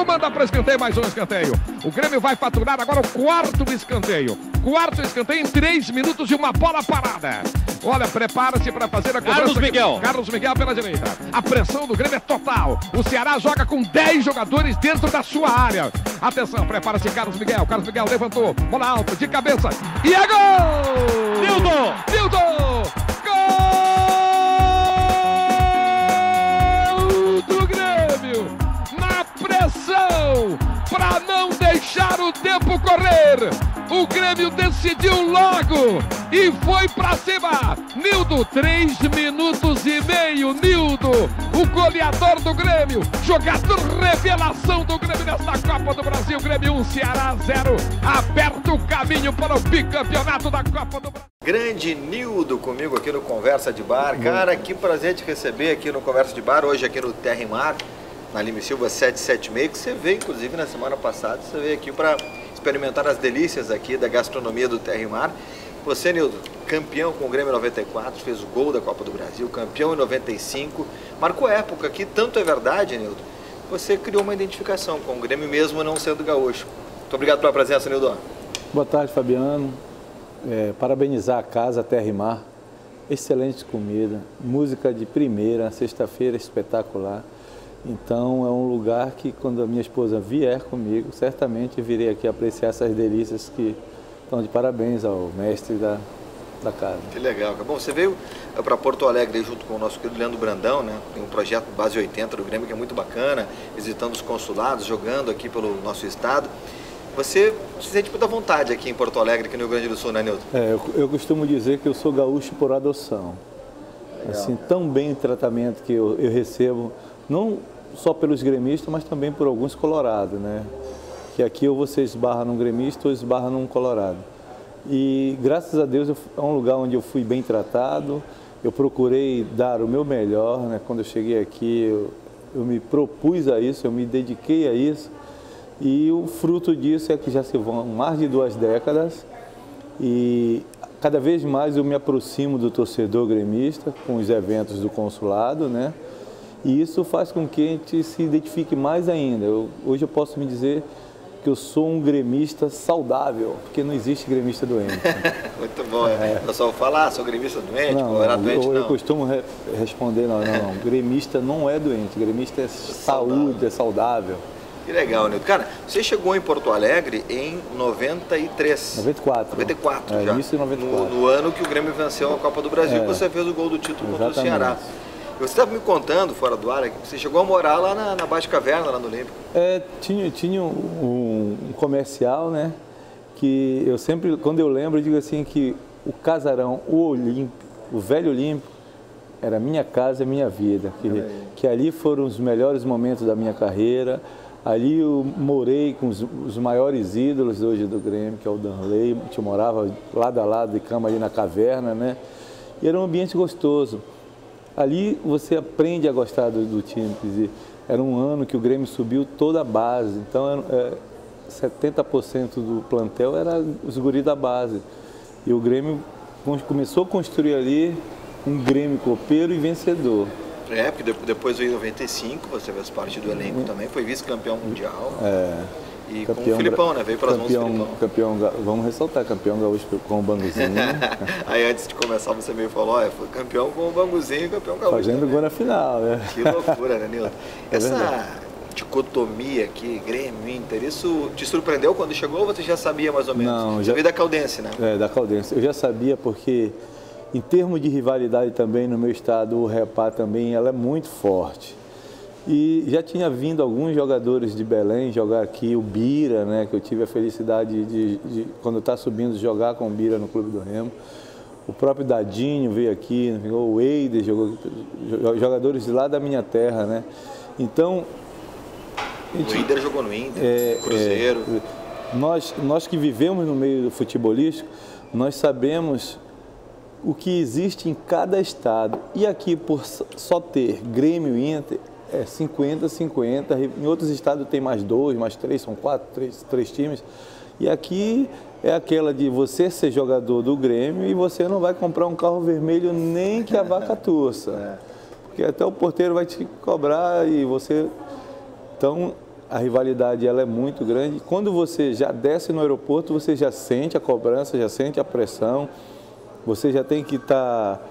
manda para escanteio, mais um escanteio. O Grêmio vai faturar agora o quarto escanteio. Quarto escanteio em 3 minutos e uma bola parada. Olha, prepara-se para fazer a cobrança. Carlos Miguel. Carlos Miguel pela direita. A pressão do Grêmio é total. O Ceará joga com 10 jogadores dentro da sua área. Atenção, prepara-se Carlos Miguel. Carlos Miguel levantou. Bola alta, de cabeça. E é gol! Nildo! Nildo! Gol do Grêmio! Na pressão! Para não deixar o tempo correr! O Grêmio decidiu logo e foi pra cima. Nildo, 3 minutos e meio. Nildo, o goleador do Grêmio, jogador revelação do Grêmio nesta Copa do Brasil. Grêmio 1, Ceará 0. Aberta o caminho para o bicampeonato da Copa do Brasil. Grande Nildo comigo aqui no Conversa de Bar. Cara, que prazer te receber aqui no Conversa de Bar, hoje aqui no Terra e Mar, na Lima e Silva 776, que você veio, inclusive, na semana passada, você veio aqui para experimentar as delícias aqui da gastronomia do Terra e Mar. Você, Nildo, campeão com o Grêmio em 94, fez o gol da Copa do Brasil, campeão em 95, marcou época aqui, tanto é verdade, Nildo, você criou uma identificação com o Grêmio mesmo não sendo gaúcho. Muito obrigado pela presença, Nildo. Boa tarde, Fabiano. Parabenizar a casa Terra e Mar, excelente comida, música de primeira, sexta-feira espetacular. Então é um lugar que quando a minha esposa vier comigo, certamente virei aqui apreciar essas delícias que estão de parabéns ao mestre da casa. Que legal. Bom, você veio para Porto Alegre junto com o nosso querido Leandro Brandão, né? Tem um projeto Base 80 do Grêmio que é muito bacana, visitando os consulados, jogando aqui pelo nosso estado. Você se sente muita vontade aqui em Porto Alegre, aqui no Rio Grande do Sul, né, Nildo? Eu costumo dizer que eu sou gaúcho por adoção. Legal. Assim, tão bem o tratamento que eu recebo, não só pelos gremistas, mas também por alguns colorados, né? Que aqui ou você esbarra num gremista ou esbarra num colorado. E graças a Deus é um lugar onde eu fui bem tratado, eu procurei dar o meu melhor, né? Quando eu cheguei aqui, eu me propus a isso, eu me dediquei a isso. E o fruto disso é que já se vão mais de 2 décadas e cada vez mais eu me aproximo do torcedor gremista com os eventos do consulado, né? E isso faz com que a gente se identifique mais ainda. Hoje eu posso me dizer que eu sou um gremista saudável, porque não existe gremista doente. Muito bom. Eu só vou falar, sou gremista doente, doente, eu costumo responder, não. Gremista não é doente, gremista é saúde, é saudável. Que legal, Nildo. Cara, você chegou em Porto Alegre em 93. 94 já. Início de 94. No ano que o Grêmio venceu a Copa do Brasil, você fez o gol do título contra o Ceará. Você estava me contando, fora do ar, que você chegou a morar lá na Baixa Caverna, lá no Olímpico. Tinha um comercial, né? Que eu sempre, quando eu lembro, eu digo assim que o casarão, o Olímpico, o velho Olímpico, era minha casa e minha vida. Que ali foram os melhores momentos da minha carreira. Ali eu morei com os maiores ídolos hoje do Grêmio, que é o Danley. A gente morava lado a lado de cama ali na caverna, né? E era um ambiente gostoso. Ali você aprende a gostar do time. Quer dizer, era um ano que o Grêmio subiu toda a base. Então, 70% do plantel era os guris da base. E o Grêmio começou a construir ali um Grêmio copeiro e vencedor. Porque depois veio em 95, você fez parte do elenco também, foi vice-campeão mundial. E campeão, com o Filipão, né? Veio para as mãos do Filipão. Vamos ressaltar, campeão gaúcho com o Banguzinho. Aí antes de começar você meio falou, foi campeão com o Banguzinho e campeão gaúcho. Fazendo gol na final, né? Que loucura, né, Nildo? Essa dicotomia aqui, Grêmio, Inter, isso te surpreendeu quando chegou ou você já sabia mais ou menos? Não, já veio da Caldense, né? Da Caldense. Eu já sabia porque, em termos de rivalidade também no meu estado, o Repá também, ela é muito forte. E já tinha vindo alguns jogadores de Belém jogar aqui, o Bira, né, que eu tive a felicidade de quando está subindo, jogar com o Bira no Clube do Remo. O próprio Dadinho veio aqui, o Eider, jogadores de lá da minha terra, né. Então... O Eider jogou no Inter, Cruzeiro. Nós que vivemos no meio futebolístico, nós sabemos o que existe em cada estado. E aqui, por só ter Grêmio e Inter, 50-50, em outros estados tem mais 2, mais 3, são 3 times. E aqui é aquela de você ser jogador do Grêmio e você não vai comprar um carro vermelho nem que a vaca tussa. Porque até o porteiro vai te cobrar e você... Então, a rivalidade ela é muito grande. Quando você já desce no aeroporto, você já sente a cobrança, já sente a pressão, você já tem que estar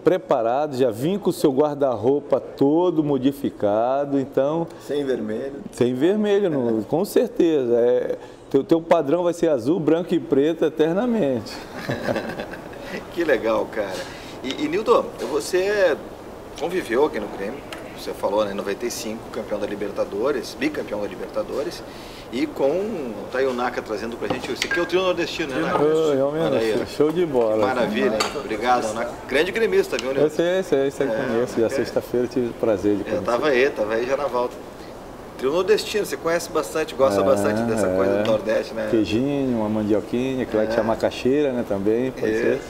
preparado, já vir com o seu guarda-roupa todo modificado, então... Sem vermelho. Sem vermelho, com certeza. Teu padrão vai ser azul, branco e preto eternamente. Que legal, cara. E Nildo, você conviveu aqui no Grêmio, você falou, né, em 95, campeão da Libertadores, bicampeão da Libertadores, e com o Tayonaka trazendo pra gente, esse aqui é o trio nordestino, né? Show de bola. Que maravilha, obrigado, Naka. Grande gremista, viu, Nildo? Esse aí conheço, já sexta-feira tive o prazer de conhecer. Tava aí já na volta. Trio nordestino, você conhece bastante, gosta bastante dessa coisa do Nordeste, né? Queijinho, uma mandioquinha, que vai te chamar macaxeira, né, também, pode ser.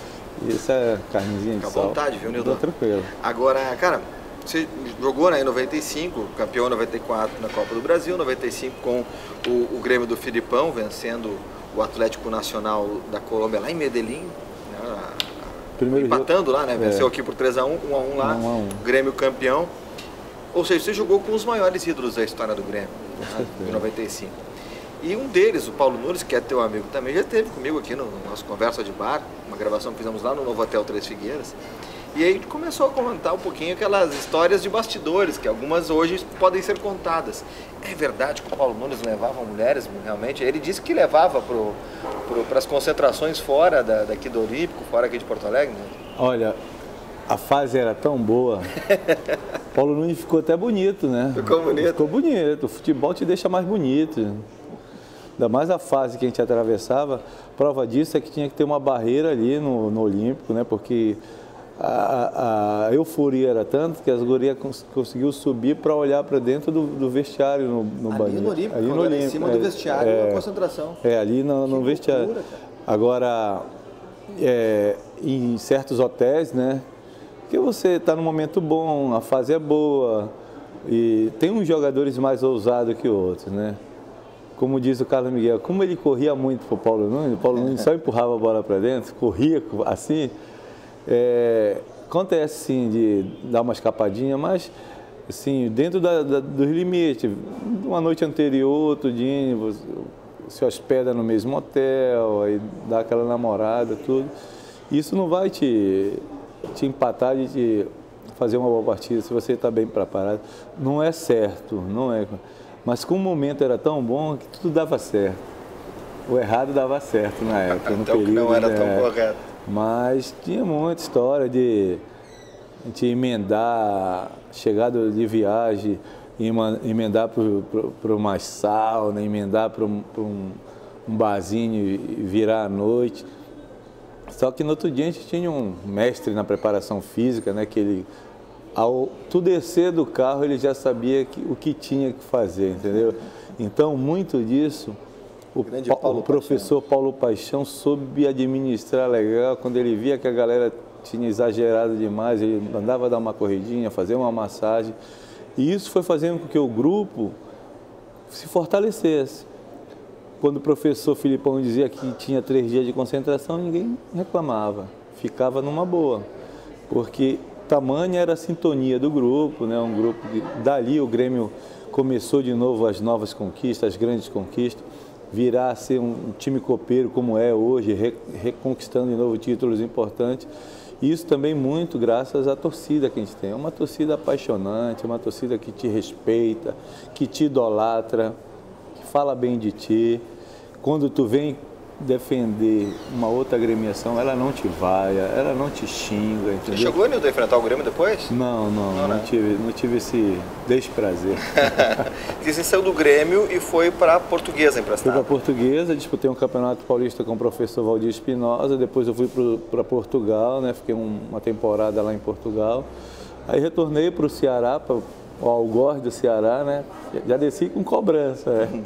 Isso é carnezinha de sal. À vontade, viu, Nildo? Tranquilo. Agora, cara, você jogou, né, em 95, campeão em 94 na Copa do Brasil, 95 com o Grêmio do Filipão, vencendo o Atlético Nacional da Colômbia lá em Medellín, né, empatando lá, né, venceu aqui por 3-1, 1-1 lá, 1-1. Grêmio campeão. Ou seja, você jogou com os maiores ídolos da história do Grêmio, né, em 95. E um deles, o Paulo Nunes, que é teu amigo também, já esteve comigo aqui no nosso Conversa de Bar, uma gravação que fizemos lá no Novo Hotel Três Figueiras. E aí a gente começou a comentar um pouquinho aquelas histórias de bastidores, que algumas hoje podem ser contadas. É verdade que o Paulo Nunes levava mulheres, realmente? Ele disse que levava para as concentrações fora daqui do Olímpico, fora aqui de Porto Alegre, né? Olha, a fase era tão boa, Paulo Nunes ficou até bonito, né? Ficou bonito? Ficou bonito, o futebol te deixa mais bonito. Ainda mais a fase que a gente atravessava, prova disso é que tinha que ter uma barreira ali no Olímpico, né? Porque a euforia era tanto que as gurias conseguiu subir para olhar para dentro do vestiário no banheiro. Ali no Olímpico, em cima do vestiário, a concentração. Ali no vestiário. Loucura, agora, em certos hotéis, né? Porque você está num momento bom, a fase é boa, e tem uns jogadores mais ousados que outros, né? Como diz o Carlos Miguel, como ele corria muito para o Paulo Nunes só empurrava a bola para dentro, corria assim. Acontece sim de dar uma escapadinha, mas assim, dentro dos limites. Uma noite anterior, outro dia, você se hospeda no mesmo hotel, aí dá aquela namorada, tudo. Isso não vai te empatar de te fazer uma boa partida se você está bem preparado. Não é certo, não é. Mas como o momento era tão bom que tudo dava certo. O errado dava certo na época, no período. Não era tão correto. Mas tinha muita história de emendar, chegada de viagem, emendar para uma sauna, emendar para um barzinho e virar à noite. Só que no outro dia a gente tinha um mestre na preparação física, né, que ele, ao tu descer do carro, ele já sabia o que tinha que fazer, entendeu? Então, muito disso, o professor Paulo Paixão soube administrar legal. Quando ele via que a galera tinha exagerado demais, ele mandava dar uma corridinha, fazer uma massagem. E isso foi fazendo com que o grupo se fortalecesse. Quando o professor Filipão dizia que tinha 3 dias de concentração, ninguém reclamava, ficava numa boa, porque tamanha era a sintonia do grupo, né? Um grupo que, dali o Grêmio começou de novo as novas conquistas, as grandes conquistas, virar a ser um time copeiro como é hoje, reconquistando de novo títulos importantes. Isso também muito graças à torcida que a gente tem. É uma torcida apaixonante, uma torcida que te respeita, que te idolatra, que fala bem de ti. Quando tu vem defender uma outra agremiação, ela não te vaia, ela não te xinga, entendeu? Você chegou, Nildo, a enfrentar o Grêmio depois? Não tive esse desprazer. Você saiu do Grêmio e foi para a Portuguesa emprestado? Fui para a Portuguesa, disputei um campeonato paulista com o professor Valdir Espinosa, depois eu fui para Portugal, né? Fiquei uma temporada lá em Portugal. Aí retornei para o Ceará, para o Algoz do Ceará, né? Já desci com cobrança, né?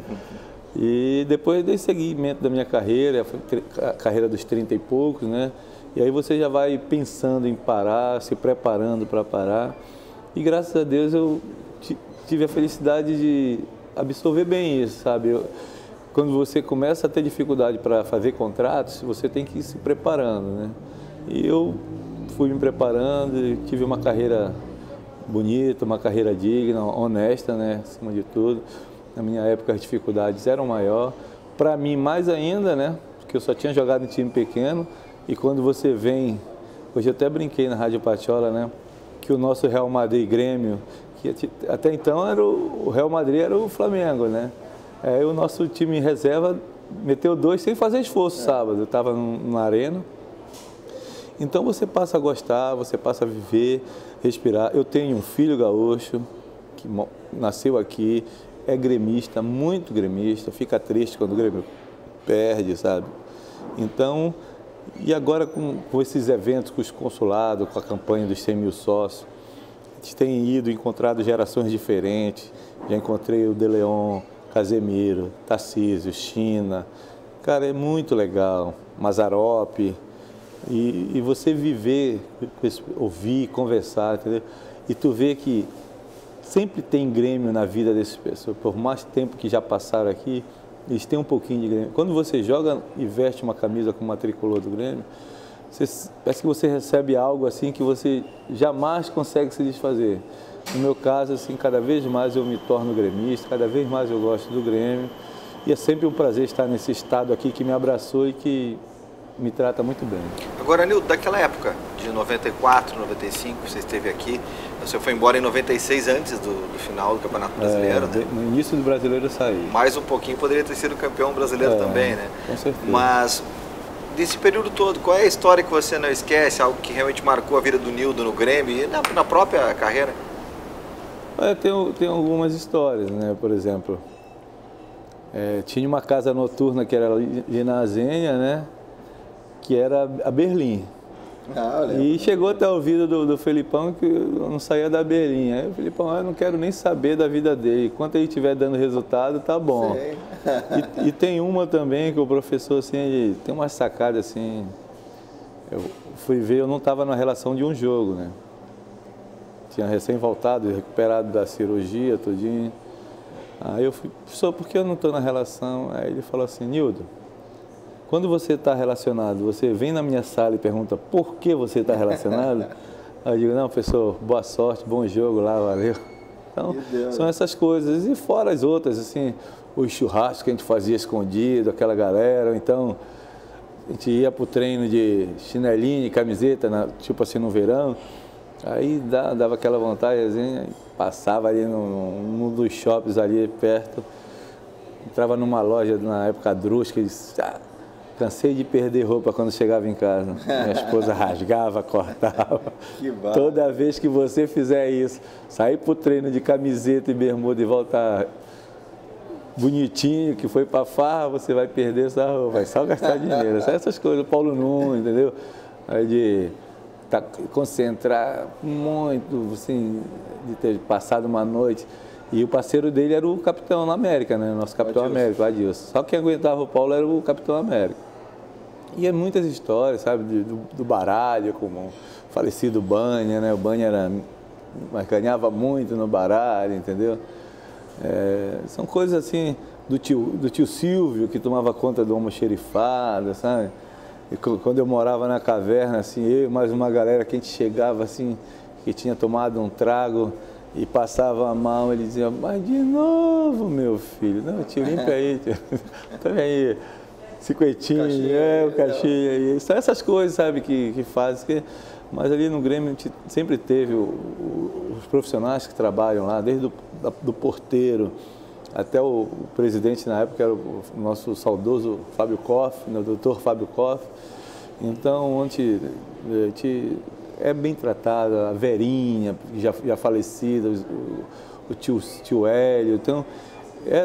E depois dei seguimento da minha carreira, a carreira dos 30 e poucos, né? E aí você já vai pensando em parar, se preparando para parar. E graças a Deus eu tive a felicidade de absorver bem isso, sabe? Quando você começa a ter dificuldade para fazer contratos, você tem que ir se preparando, né? E eu fui me preparando e tive uma carreira bonita, uma carreira digna, honesta, né? Acima de tudo. Na minha época as dificuldades eram maiores. Para mim mais ainda, né? Porque eu só tinha jogado em time pequeno. E quando você vem... Hoje eu até brinquei na Rádio Patiola, né? Que o nosso Real Madrid e Grêmio, que até então era o Real Madrid era o Flamengo, né? Aí o nosso time em reserva meteu 2 sem fazer esforço sábado. Eu estava na arena. Então você passa a gostar, você passa a viver, respirar. Eu tenho um filho gaúcho que nasceu aqui, é gremista, muito gremista, fica triste quando o Grêmio perde, sabe? Então, e agora com esses eventos, com os consulados, com a campanha dos 100 mil sócios, a gente tem ido, encontrado gerações diferentes. Já encontrei o De Leon, Casemiro, Tarcísio, China. Cara, é muito legal. Mazzaropi. E você viver, ouvir, conversar, entendeu? E tu vê que sempre tem Grêmio na vida dessas pessoas. Por mais tempo que já passaram aqui, eles têm um pouquinho de Grêmio. Quando você joga e veste uma camisa com uma tricolor do Grêmio, parece que você recebe algo assim que você jamais consegue se desfazer. No meu caso, assim, cada vez mais eu me torno gremista, cada vez mais eu gosto do Grêmio. E é sempre um prazer estar nesse estado aqui que me abraçou e que me trata muito bem. Agora, Nildo, daquela época, de 94, 95, você esteve aqui, você foi embora em 96, antes do final do Campeonato Brasileiro, né? No início do Brasileiro eu saí. Mais um pouquinho poderia ter sido campeão brasileiro também, né? Com certeza. Mas, desse período todo, qual é a história que você não esquece, algo que realmente marcou a vida do Nildo no Grêmio e na própria carreira? Tem algumas histórias, né? Por exemplo, tinha uma casa noturna que era ali na Azenha, né? Que era a Berlim. E chegou até o ouvido do Felipão que eu não saía da Berlim. Aí o Felipão, eu não quero nem saber da vida dele. Enquanto ele estiver dando resultado, tá bom. E tem uma também que o professor, assim, ele tem uma sacada assim. Eu fui ver, eu não estava na relação de um jogo, né? Tinha recém voltado, recuperado da cirurgia, tudinho. Aí eu fui, professor, por que eu não estou na relação? Aí ele falou assim, Nildo, quando você está relacionado, você vem na minha sala e pergunta por que você está relacionado? Aí eu digo, não, professor, boa sorte, bom jogo lá, valeu. Então, são essas coisas. E fora as outras, assim, os churrascos que a gente fazia escondido, aquela galera. Então, a gente ia para o treino de chinelinho e camiseta, tipo assim, no verão. Aí dava aquela vontade, assim, passava ali num dos shoppings ali perto. Entrava numa loja, na época Drusca, e disse, cansei de perder roupa quando chegava em casa. Minha esposa rasgava, cortava. Toda vez que você fizer isso, sair para o treino de camiseta e bermuda e voltar bonitinho, que foi para farra, você vai perder essa roupa, vai só gastar dinheiro. Essas coisas, Paulo Nunes, entendeu? Aí de concentrar muito, assim, de ter passado uma noite. E o parceiro dele era o Capitão América, né? Nosso Capitão América, o Adilson. Só quem aguentava o Paulo era o Capitão América. E é muitas histórias, sabe, do baralho, como o falecido Banha, né? O Banha mas ganhava muito no baralho, entendeu? São coisas assim, do tio Silvio, que tomava conta do almoxerifado, sabe? E quando eu morava na caverna, assim, eu e mais uma galera que a gente chegava, assim, que tinha tomado um trago e passava a mão, ele dizia, mas de novo, meu filho. Não, tio, limpa aí, tio. Também aí, cinquentinho, o caixinha aí. São essas coisas, sabe, que fazem. Mas ali no Grêmio a gente sempre teve os profissionais que trabalham lá, desde do porteiro até o presidente na época, era o nosso saudoso Fábio Koff, o doutor Fábio Koff. Então, a gente é bem tratada, a Verinha, já falecida, o tio Hélio. Então,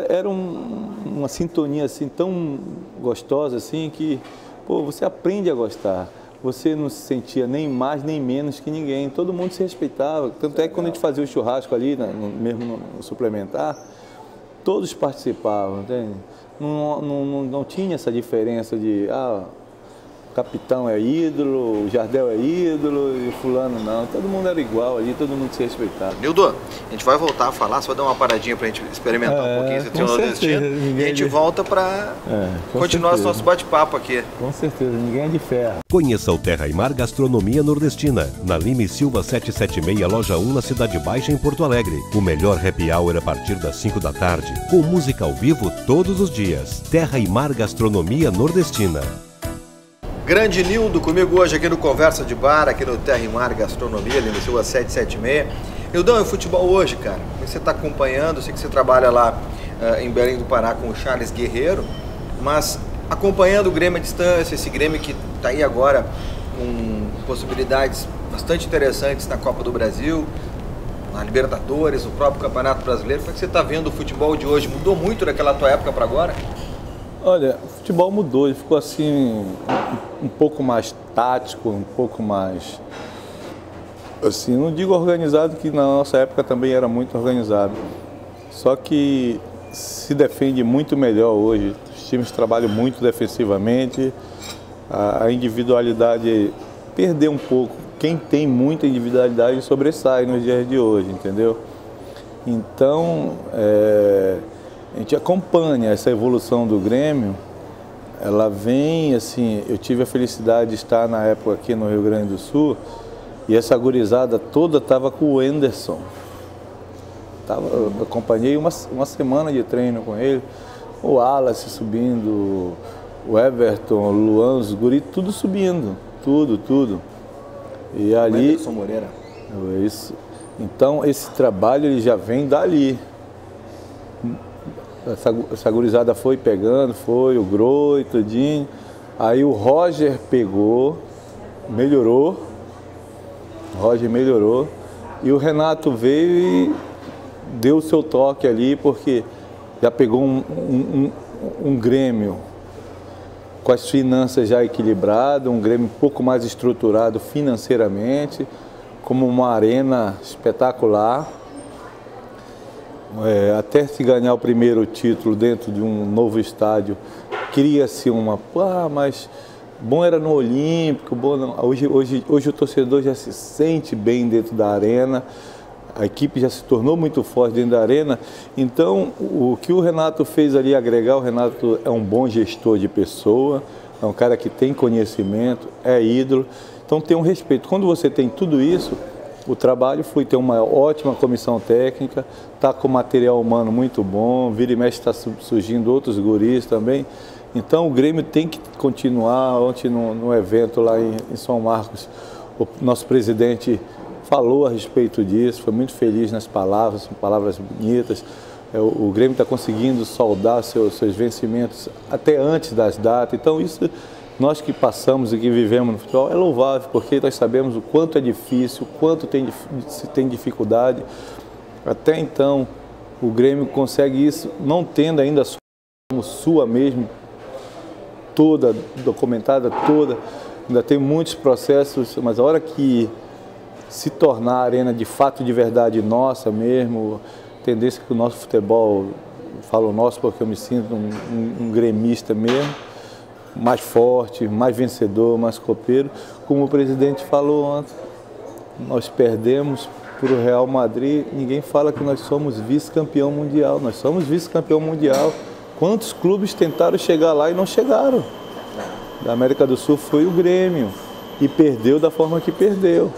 era uma sintonia assim, tão gostosa assim, que você aprende a gostar. Você não se sentia nem mais nem menos que ninguém, todo mundo se respeitava. Tanto é que quando a gente fazia o churrasco ali, mesmo no suplementar, todos participavam, entende? Não tinha essa diferença de, capitão é ídolo, o Jardel é ídolo e o fulano não. Todo mundo era igual ali, todo mundo se respeitava. Nildo, a gente vai voltar a falar, só dar uma paradinha pra gente experimentar um pouquinho esse teu nordestino. E a gente volta pra continuar o nosso bate-papo aqui. Com certeza, ninguém é de ferro. Conheça o Terra e Mar Gastronomia Nordestina, na Lime Silva 776, loja 1, na Cidade Baixa, em Porto Alegre. O melhor happy hour a partir das 5 da tarde, com música ao vivo todos os dias. Terra e Mar Gastronomia Nordestina. Grande Nildo comigo hoje aqui no Conversa de Bar, aqui no Terra e Mar Gastronomia, Lime Silva 776. Nildão, e o futebol hoje, cara? Como você está acompanhando? Eu sei que você trabalha lá em Belém do Pará com o Charles Guerreiro, mas acompanhando o Grêmio à distância, esse Grêmio que está aí agora com possibilidades bastante interessantes na Copa do Brasil, na Libertadores, no próprio Campeonato Brasileiro. Como é que você está vendo o futebol de hoje? Mudou muito daquela tua época para agora? Olha, o futebol mudou, ele ficou assim um pouco mais tático, um pouco mais, assim, não digo organizado, que na nossa época também era muito organizado. Só que se defende muito melhor hoje, os times trabalham muito defensivamente, a individualidade perdeu um pouco. Quem tem muita individualidade sobressai nos dias de hoje, entendeu? Então, a gente acompanha essa evolução do Grêmio, ela vem assim, eu tive a felicidade de estar na época aqui no Rio Grande do Sul e essa gurizada toda estava com o Anderson. Eu acompanhei uma semana de treino com ele, o Wallace subindo, o Everton, o Luan, os guri, tudo subindo, tudo. E ali, o Anderson Moreira. Isso. Então esse trabalho ele já vem dali. Essa gurizada foi pegando, o Groi, tudinho. Aí o Roger pegou, melhorou. E o Renato veio e deu o seu toque ali, porque já pegou um Grêmio com as finanças já equilibradas, um Grêmio um pouco mais estruturado financeiramente, como uma arena espetacular. Até se ganhar o primeiro título dentro de um novo estádio, cria-se mas bom era no Olímpico, bom não. Hoje o torcedor já se sente bem dentro da arena, a equipe já se tornou muito forte dentro da arena. Então, o que o Renato fez ali agregar, o Renato é um bom gestor de pessoa, é um cara que tem conhecimento, é ídolo, então tem um respeito. Quando você tem tudo isso, o trabalho foi ter uma ótima comissão técnica, está com material humano muito bom, vira e mexe está surgindo outros guris também. Então o Grêmio tem que continuar. Ontem no evento lá em São Marcos, o nosso presidente falou a respeito disso, foi muito feliz nas palavras, são palavras bonitas. O Grêmio está conseguindo soldar seus vencimentos até antes das datas, então isso... Nós que passamos e que vivemos no futebol é louvável, porque nós sabemos o quanto é difícil, o quanto se tem dificuldade. Até então, o Grêmio consegue isso, não tendo ainda como sua mesmo, toda, documentada toda, ainda tem muitos processos, mas a hora que se tornar a arena de fato, de verdade nossa mesmo, tendência que o nosso futebol, falo nosso porque eu me sinto um gremista mesmo, mais forte, mais vencedor, mais copeiro. Como o presidente falou ontem, nós perdemos para o Real Madrid, ninguém fala que nós somos vice-campeão mundial. Nós somos vice-campeão mundial. Quantos clubes tentaram chegar lá e não chegaram? Da América do Sul foi o Grêmio e perdeu da forma que perdeu.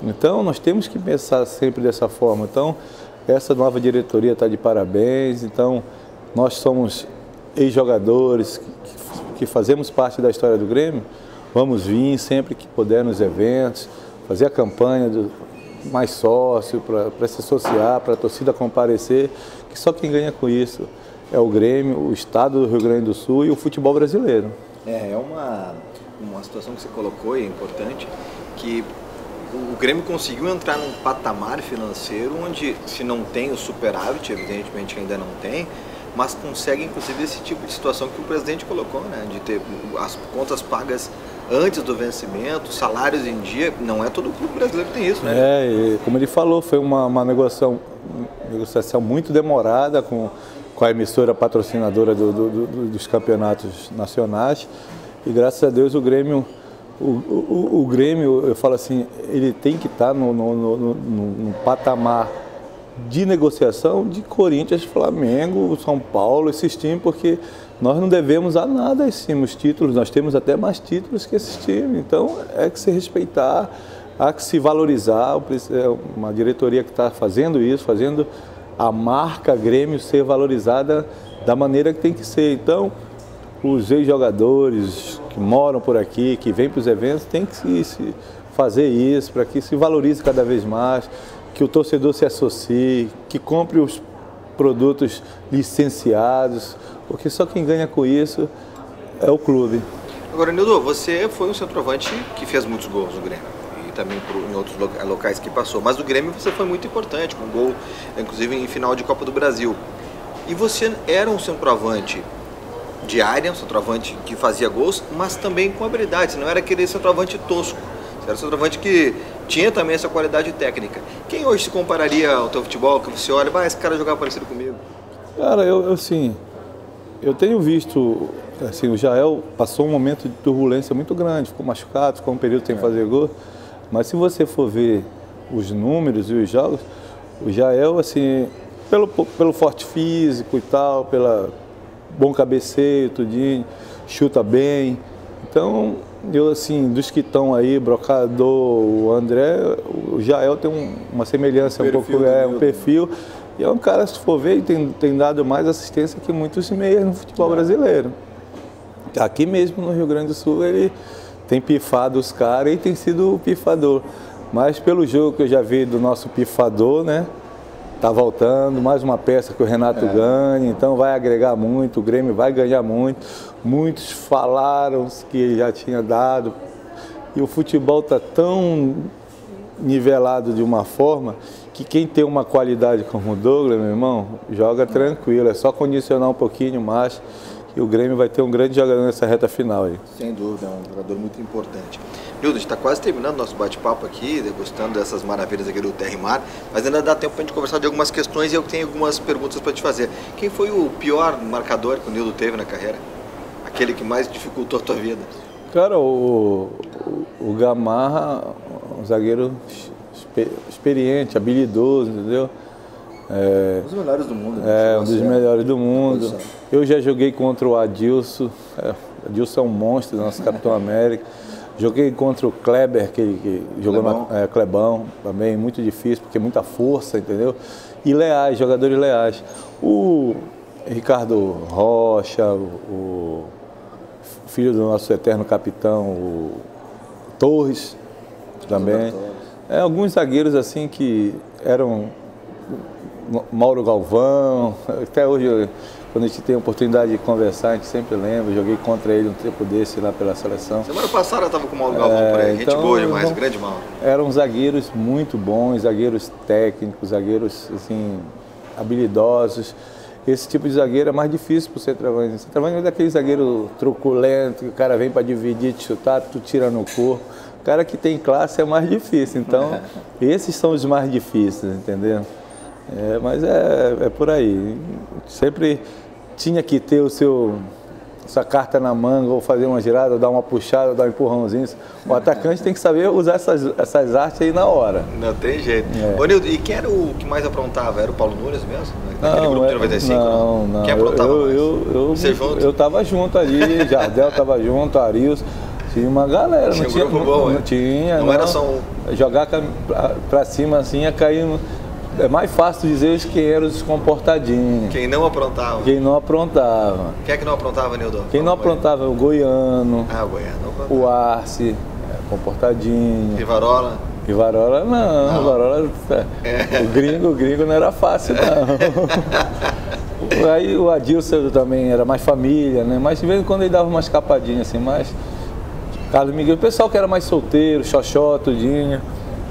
Então nós temos que pensar sempre dessa forma. Então essa nova diretoria está de parabéns. Então nós somos ex-jogadores que fazemos parte da história do Grêmio, vamos vir sempre que puder nos eventos, fazer a campanha do mais sócio, para se associar, para a torcida comparecer, que só quem ganha com isso é o Grêmio, o estado do Rio Grande do Sul e o futebol brasileiro. É uma situação que você colocou e é importante, que o Grêmio conseguiu entrar num patamar financeiro onde, se não tem o superávit, evidentemente ainda não tem, mas consegue inclusive esse tipo de situação que o presidente colocou, né? De ter as contas pagas antes do vencimento, salários em dia. Não é todo clube brasileiro que tem isso, né? E como ele falou, foi uma negociação muito demorada com a emissora patrocinadora dos campeonatos nacionais, e graças a Deus o Grêmio O Grêmio, eu falo assim, ele tem que estar no patamar de negociação de Corinthians, Flamengo, São Paulo, esses times, porque nós não devemos a nada a esses times. Os títulos, nós temos até mais títulos que esses times. Então, é que se respeitar, há que se valorizar. Uma diretoria que está fazendo isso, fazendo a marca Grêmio ser valorizada da maneira que tem que ser. Então, os ex-jogadores que moram por aqui, que vêm para os eventos, tem que se fazer isso para que se valorize cada vez mais, que o torcedor se associe, que compre os produtos licenciados, porque só quem ganha com isso é o clube. Agora, Nildo, você foi um centroavante que fez muitos gols no Grêmio e também em outros locais que passou, mas no Grêmio você foi muito importante, com gol, inclusive em final de Copa do Brasil. E você era um centroavante de área, um centroavante que fazia gols, mas também com habilidade, você não era aquele centroavante tosco, você era um centroavante que tinha também essa qualidade técnica. Quem hoje se compararia ao teu futebol, que você olha, esse cara jogava parecido comigo? Cara, eu tenho visto, assim, o Jael passou um momento de turbulência muito grande, ficou machucado, ficou um período sem fazer gol, mas se você for ver os números e os jogos, o Jael, assim, pelo forte físico e tal, pela bom cabeceio, tudinho, chuta bem. Então, eu assim, dos que estão aí, Brocador, o André, o Jael tem uma semelhança, um perfil. E é um cara, se for ver, tem dado mais assistência que muitos meias no futebol brasileiro. Aqui mesmo no Rio Grande do Sul ele tem pifado os caras e tem sido o pifador. Mas pelo jogo que eu já vi do nosso pifador, né? Tá voltando, mais uma peça que o Renato ganha, então vai agregar muito, o Grêmio vai ganhar muito. Muitos falaram que ele já tinha dado. E o futebol está tão nivelado de uma forma que quem tem uma qualidade como o Douglas, meu irmão, joga tranquilo. É só condicionar um pouquinho mais que o Grêmio vai ter um grande jogador nessa reta final aí. Sem dúvida, é um jogador muito importante. Nildo, a gente está quase terminando nosso bate-papo aqui, degustando dessas maravilhas aqui do Terra e Mar, mas ainda dá tempo para a gente conversar de algumas questões e eu tenho algumas perguntas para te fazer. Quem foi o pior marcador que o Nildo teve na carreira? Aquele que mais dificultou a tua vida? Cara, o Gamarra, um zagueiro experiente, habilidoso, entendeu? Um dos melhores do mundo. Né? Um dos melhores do mundo. Eu já joguei contra o Adilson. Adilson é um monstro, nosso Capitão América. Joguei contra o Kleber, que jogou na Clebão, também muito difícil, porque muita força, entendeu? E leais, jogadores leais. O Ricardo Rocha, o filho do nosso eterno capitão, o Torres, também. Alguns zagueiros assim que eram Mauro Galvão, até hoje, quando a gente tem a oportunidade de conversar, a gente sempre lembra, joguei contra ele um tempo desse lá pela seleção. Semana passada eu estava com o Mauro Galvão por aí, gente boa demais, grande Mauro. Eram zagueiros muito bons, zagueiros técnicos, zagueiros assim, habilidosos. Esse tipo de zagueiro é mais difícil para o centroavante. O centroavante é daquele zagueiro truculento, que o cara vem para dividir, te chutar, tu tira no corpo. O cara que tem classe é mais difícil, então esses são os mais difíceis, entendeu? Mas é por aí. Sempre tinha que ter sua carta na manga, ou fazer uma girada, ou dar uma puxada, ou dar um empurrãozinho. O atacante tem que saber usar essas artes aí na hora. Não tem jeito. Ô Nildo, e quem era o que mais aprontava? Era o Paulo Nunes mesmo? Naquele grupo de 95? Não. Quem aprontava mais? Eu tava junto ali, Jardel tava junto, Arius. Tinha uma galera. Tinha um grupo bom, não tinha. Não era só um. Jogar pra cima assim ia cair. É mais fácil dizer quem eram os comportadinhos. Quem não aprontava. Quem não aprontava. Quem é que não aprontava, Nildo? Quem não aprontava é o Goiano. O Goiano não aprontava. O Arce, comportadinho. Rivarola? Rivarola não. Rivarola, o gringo não era fácil, não. Aí o Adilson também era mais família, né? Mas de vez em quando ele dava uma escapadinha assim, mas Carlos Miguel, o pessoal que era mais solteiro, Xoxó, tudinho.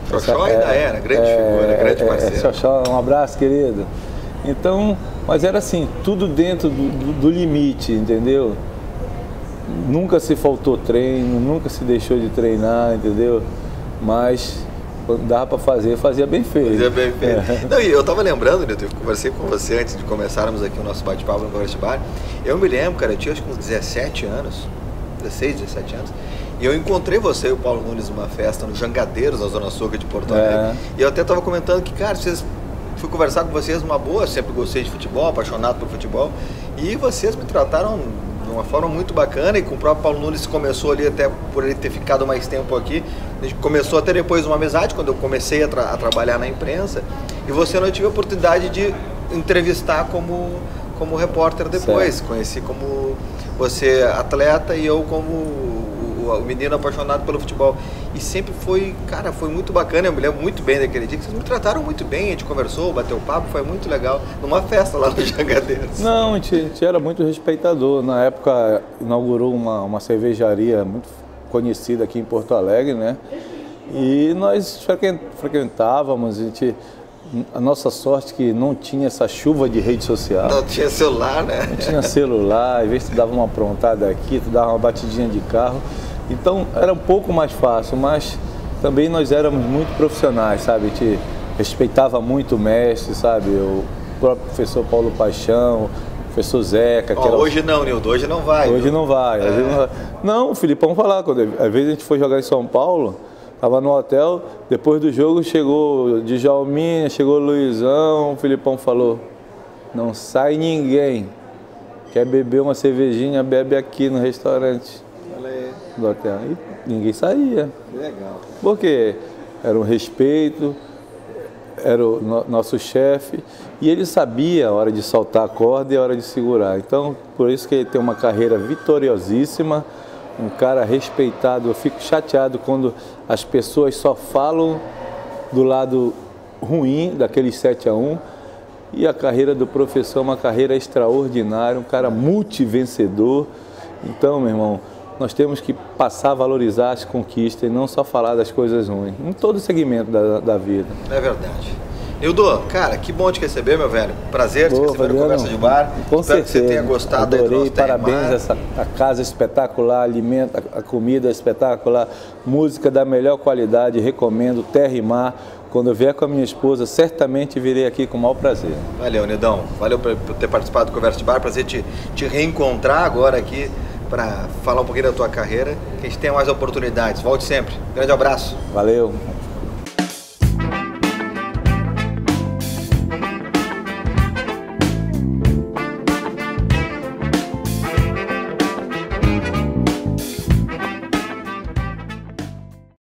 Xoxó ainda era, grande figura, grande parceiro. Xoxó, um abraço, querido. Então, mas era assim, tudo dentro do limite, entendeu? Nunca se faltou treino, nunca se deixou de treinar, entendeu? Mas quando dava para fazer, fazia bem feito. Fazia bem feito. Não, e eu estava lembrando, Nilton, eu conversei com você antes de começarmos aqui o nosso bate-papo no Conversa de Bar. Eu me lembro, cara, eu tinha acho que uns 17 anos, 16, 17 anos, E eu encontrei você e o Paulo Nunes numa festa no Jangadeiros, na Zona Sul de Porto Alegre. E eu até estava comentando que, cara, fui conversar com vocês numa boa, sempre gostei de futebol, apaixonado por futebol. E vocês me trataram de uma forma muito bacana, e com o próprio Paulo Nunes começou ali, até por ele ter ficado mais tempo aqui, a gente começou até depois uma amizade, quando eu comecei a trabalhar na imprensa, e você não tive a oportunidade de entrevistar como repórter depois. Certo. Conheci como você atleta e eu como o menino apaixonado pelo futebol. E sempre foi, cara, foi muito bacana. Eu me lembro muito bem daquele dia, que vocês me trataram muito bem, a gente conversou, bateu papo, foi muito legal, numa festa lá no Jangadeiros. Não, a gente era muito respeitador. Na época inaugurou uma cervejaria muito conhecida aqui em Porto Alegre, né? E nós frequentávamos, a nossa sorte que não tinha essa chuva de rede social. Não tinha celular, né? Não tinha celular, às vezes tu dava uma aprontada aqui, tu dava uma batidinha de carro. Então era um pouco mais fácil, mas também nós éramos muito profissionais, sabe? A gente respeitava muito o mestre, sabe? O próprio professor Paulo Paixão, o professor Zeca. Hoje não, Nildo, hoje não vai. Hoje não vai. Não, o Filipão falar, às vezes a gente foi jogar em São Paulo, estava no hotel, depois do jogo chegou Djalminha, chegou Luizão, o Filipão falou, não sai ninguém, quer beber uma cervejinha, bebe aqui no restaurante do hotel. E ninguém saía. Legal. Porque era um respeito, era o nosso chefe, e ele sabia a hora de soltar a corda e a hora de segurar. Então, por isso que ele tem uma carreira vitoriosíssima, um cara respeitado. Eu fico chateado quando as pessoas só falam do lado ruim daqueles 7-1, e a carreira do professor é uma carreira extraordinária, um cara multivencedor. Então, meu irmão, nós temos que passar a valorizar as conquistas e não só falar das coisas ruins, em todo segmento da vida. É verdade. Nildo, cara, que bom te receber, meu velho. Prazer te receber no Conversa de Bar. Com certeza. Espero que você tenha gostado. Adorei, parabéns, a casa espetacular, alimento, a comida espetacular, música da melhor qualidade, recomendo, Terra e Mar. Quando eu vier com a minha esposa, certamente virei aqui com o maior prazer. Valeu, Nildão. Valeu por ter participado do Conversa de Bar. Prazer te reencontrar agora aqui para falar um pouquinho da tua carreira. Que a gente tenha mais oportunidades. Volte sempre. Grande abraço. Valeu.